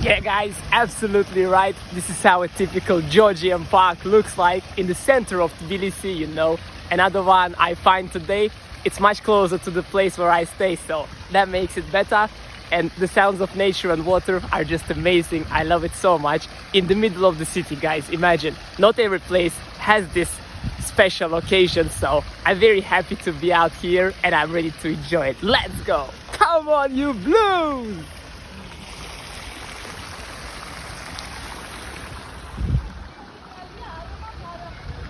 Yeah guys, absolutely right. This is how a typical Georgian park looks like in the center of Tbilisi, you know. Another one I find today, it's much closer to the place where I stay, so that makes it better. And the sounds of nature and water are just amazing. I love it so much. In the middle of the city, guys, imagine. Not every place has this special occasion, so I'm very happy to be out here and I'm ready to enjoy it. Let's go! Come on, you Blues!